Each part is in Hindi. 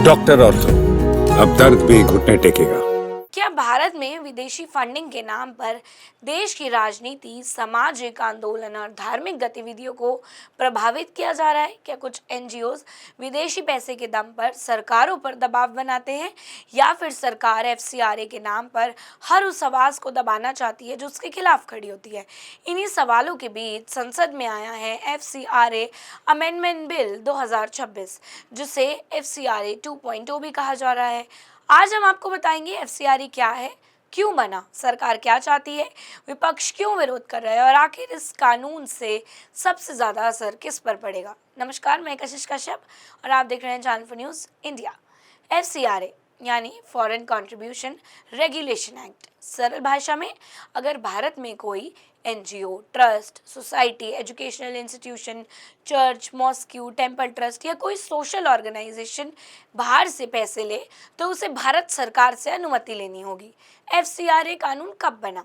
डॉक्टर ऑर्थो, अब दर्द भी घुटने टेकेगा। क्या भारत में विदेशी फंडिंग के नाम पर देश की राजनीति, सामाजिक आंदोलन और धार्मिक गतिविधियों को प्रभावित किया जा रहा है? क्या कुछ एनजीओज विदेशी पैसे के दम पर सरकारों पर दबाव बनाते हैं, या फिर सरकार एफसीआरए के नाम पर हर उस आवाज को दबाना चाहती है जो उसके खिलाफ खड़ी होती है? इन्हीं सवालों के बीच संसद में आया है एफसीआरए अमेंडमेंट बिल 2026, जिसे एफसीआरए 2.0 भी कहा जा रहा है। आज हम आपको बताएंगे एफसीआरए क्या है, क्यों बना, सरकार क्या चाहती है, विपक्ष क्यों विरोध कर रहा है और आखिर इस कानून से सबसे ज्यादा असर किस पर पड़ेगा। नमस्कार, मैं कशिश कश्यप और आप देख रहे हैं channel for news India. FCRA यानी फॉरेन कंट्रीब्यूशन रेगुलेशन एक्ट। सरल भाषा में, अगर भारत में कोई NGO, trust, society, educational institution, church, mosque, temple trust या कोई सोशल ऑर्गेनाइजेशन बाहर से पैसे ले, तो उसे भारत सरकार से अनुमति लेनी होगी। एफसीआरए कानून कब बना?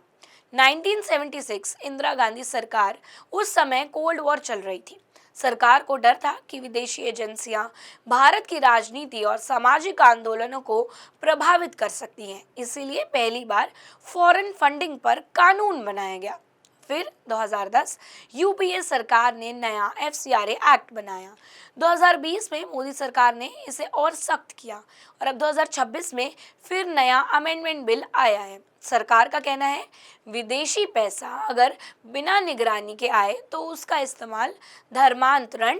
1976 इंदिरा गांधी सरकार, उस समय कोल्ड वॉर चल रही थी। सरकार को डर था कि विदेशी एजेंसियां भारत की राजनीति और सामाजिक आंदोलनों को प्रभावित कर सकती हैं। इसीलिए पहली बार फॉरेन फंडिंग पर कानून बनाया गया। फिर 2010 यूपीए सरकार ने नया एफसीआरए एक्ट बनाया। 2020 में मोदी सरकार ने इसे और सख्त किया और अब 2026 में फिर नया अमेंडमेंट बिल आया है। सरकार का कहना है, विदेशी पैसा अगर बिना निगरानी के आए तो उसका इस्तेमाल धर्मांतरण,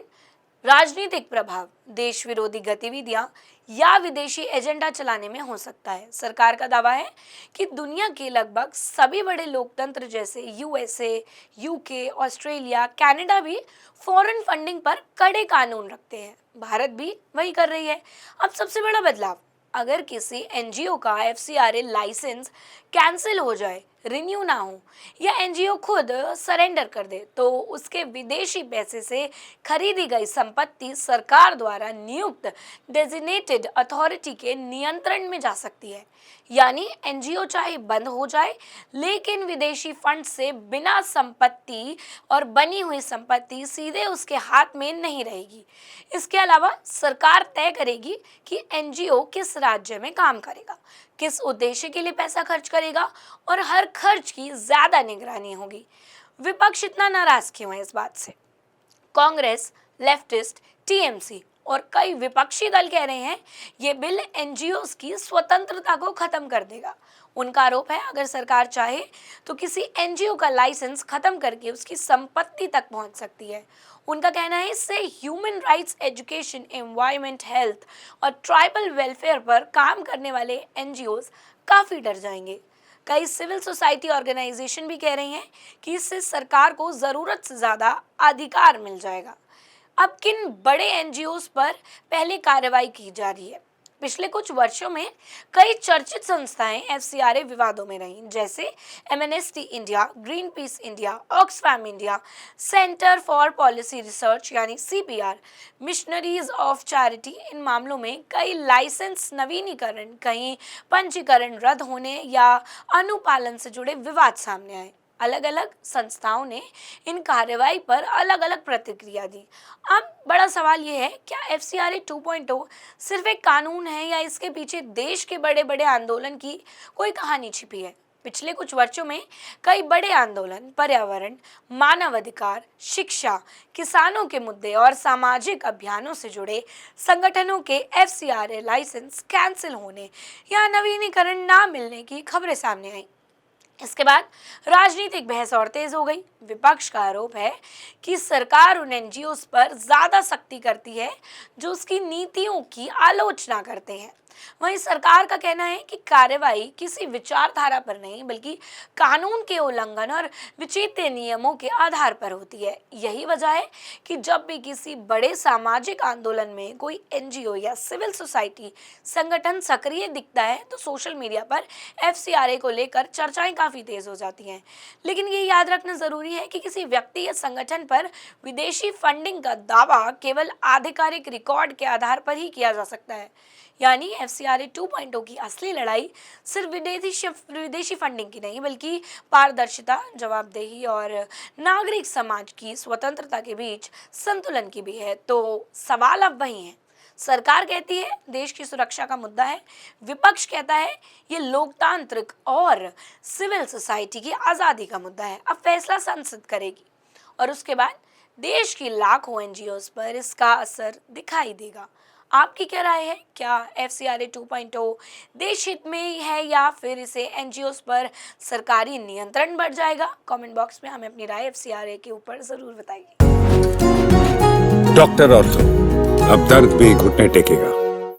राजनीतिक प्रभाव, देश विरोधी गतिविधियां या विदेशी एजेंडा चलाने में हो सकता है। सरकार का दावा है कि दुनिया के लगभग सभी बड़े लोकतंत्र जैसे यूएसए, यूके, ऑस्ट्रेलिया, कनाडा भी फॉरेन फंडिंग पर कड़े कानून रखते हैं। भारत भी वही कर रही है। अब सबसे बड़ा बदलाव, अगर किसी एनजीओ का एफसीआरए लाइसेंस कैंसिल हो जाए, रिन्यू ना हो या एनजीओ खुद सरेंडर कर दे, तो उसके विदेशी पैसे से खरीदी गई संपत्ति सरकार द्वारा नियुक्त डेजिग्नेटेड अथॉरिटी के नियंत्रण में जा सकती है। यानी एनजीओ चाहे बंद हो जाए, लेकिन विदेशी फंड से बिना संपत्ति और बनी हुई संपत्ति सीधे उसके हाथ में नहीं रहेगी। इसके अलावा सरकार तय करेगी कि एनजीओ किस राज्य में काम करेगा, किस उद्देश्य के लिए पैसा खर्च करेगा और हर खर्च की ज्यादा निगरानी होगी। विपक्ष इतना नाराज क्यों है इस बात से? कांग्रेस, लेफ्टिस्ट, टीएमसी और कई विपक्षी दल कह रहे हैं ये बिल एनजीओस की स्वतंत्रता को खत्म कर देगा। उनका आरोप है, अगर सरकार चाहे तो किसी एनजीओ का लाइसेंस खत्म करके उसकी संपत्ति तक पहुंच सकती है। उनका कहना है, इससे human rights, education, environment, health और ट्राइबल वेलफेयर पर काम करने वाले एनजीओस काफी डर जाएंगे। कई सिविल सोसाइटी ऑर्गेनाइजेशन भी कह रही हैं कि इससे सरकार को जरूरत से ज्यादा अधिकार मिल जाएगा। अब किन बड़े एनजीओस पर पहले कार्रवाई की जा रही है? पिछले कुछ वर्षों में कई चर्चित संस्थाएं एफसीआरए विवादों में रहीं, जैसे amnesty India, green peas India, Oxfam India, centre for policy research यानी सीपीआर, मिशनरीज ऑफ चैरिटी। इन मामलों में कई लाइसेंस नवीनीकरण, कहीं पंजीकरण रद्द होने या अनुपालन से जुड़े विवाद सामने आए। अलग अलग संस्थाओं ने इन कार्रवाई पर अलग अलग प्रतिक्रिया दी। अब बड़ा सवाल यह है, क्या एफसीआरए 2.0 सिर्फ एक कानून है या इसके पीछे देश के बड़े बड़े आंदोलन की कोई कहानी छिपी है? पिछले कुछ वर्षों में कई बड़े आंदोलन, पर्यावरण, मानवाधिकार, शिक्षा, किसानों के मुद्दे और सामाजिक अभियानों से जुड़े संगठनों के एफसीआरए लाइसेंस कैंसिल होने या नवीनीकरण ना मिलने की खबरें सामने आई। इसके बाद राजनीतिक बहस और तेज हो गई। विपक्ष का आरोप है कि सरकार उन एनजीओस पर ज्यादा सख्ती करती है जो उसकी नीतियों की आलोचना करते हैं। वहीं सरकार का कहना है कि कार्रवाई किसी विचारधारा पर नहीं, बल्कि कानून के उल्लंघन और विचित्र नियमों के आधार पर होती है। यही वजह है कि जब भी किसी बड़े सामाजिक आंदोलन में कोई एनजीओ या सिविल सोसाइटी संगठन सक्रिय दिखता है, तो सोशल मीडिया पर एफसीआरए को लेकर चर्चाएं काफी तेज हो जाती हैं। लेकिन ये याद रखना जरूरी है कि किसी व्यक्ति या संगठन पर विदेशी फंडिंग का दावा केवल आधिकारिक रिकॉर्ड के आधार पर ही किया जा सकता है। यानी एफसीआरए 2.0 की असली लड़ाई सिर्फ विदेशी फंडिंग की नहीं, बल्कि पारदर्शिता, जवाबदेही और नागरिक समाज की स्वतंत्रता के बीच संतुलन की भी है। तो सवाल अब वही है, सरकार कहती है देश की सुरक्षा का मुद्दा है, विपक्ष कहता है ये लोकतांत्रिक और सिविल सोसाइटी की आज़ादी का मुद्दा है। अब फैसला संसद करेगी और उसके बाद देश की लाखों एनजीओज पर इसका असर दिखाई देगा। आपकी क्या राय है? क्या FCRA 2.0 देश हित में ही है या फिर इसे एनजीओज पर सरकारी नियंत्रण बढ़ जाएगा? कमेंट बॉक्स में हमें अपनी राय FCRA के ऊपर जरूर बताइए। डॉक्टर ऑर्थो, अब दर्द भी घुटने टेकेगा।